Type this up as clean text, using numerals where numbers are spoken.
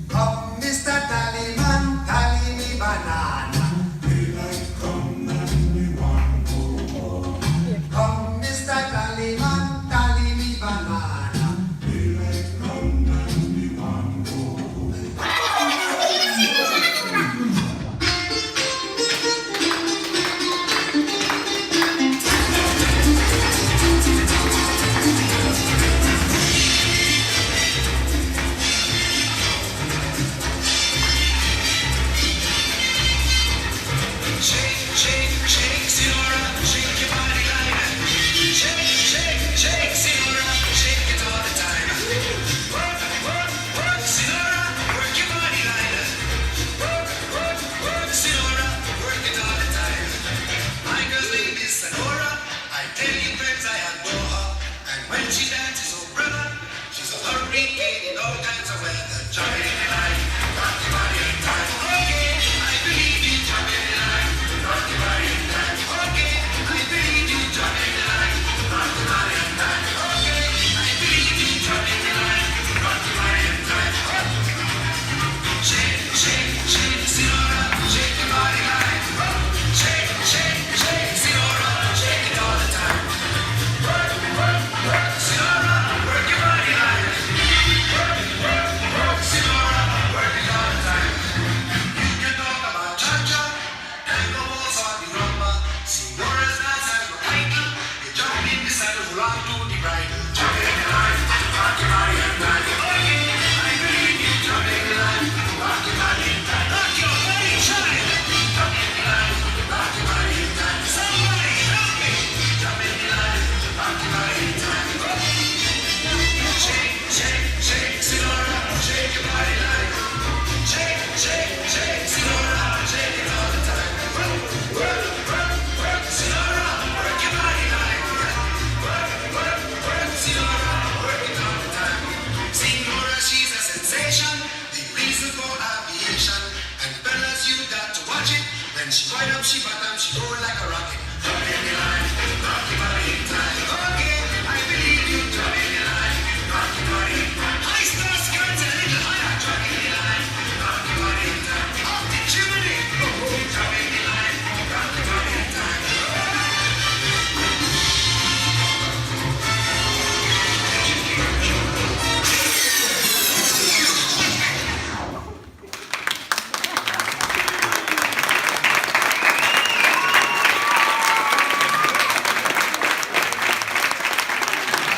Come, Mr. Tallyman, tally me banana. Come, Mr. Tallyman, tally me banana. Shake, shake, shake, Sinora, shake your body like shake, shake, shake, Sinora, shake it all the time. Work, work, work, Sinora, work your body like work, work, work, Sinora, work it all the time. My girl's name is Sonora. I tell you friends, I adore her. And when she dances, oh brother, she's a hurricane in all kinds of weather. Jump in the line, rock your body in time. Okay, I believe you, jump in the line. Rock your body in time. Okay, I believe you, jump in the line. Rock your body in time. Okay, I believe you, jump in the line. Rock your body in time. Shake, shake, shake, Sinora, shake your body like. Shake, shake, shake, Sinora, shake it all the time. Work, work, work, Sinora, work your body like. Work, work, work, Sinora, work it all the time. You can talk about cha-cha. Tango waltz or the rumba, Senora's dance and recital. You jump in the saddle, hold on to the bridle. Jump in the line, rock your body and time. Okay, I believe you. Jump in the line, rock your body and time. Rock your body, child. Jump in the line, rock your body and time. Somebody help me. Jump in the line, rock your body and time. Shake, shake, shake, Senora, shake your body like. Shake, shake, shake, Senora, shake it all the time. Work, work, work, work, Senora, work your body like. Work, work, work, Senora, work it all the time. Senora, she's a sensation, the reason for aviation. And fellas, you got to watch it. When she wind up, she bottom, she roll like a rocket.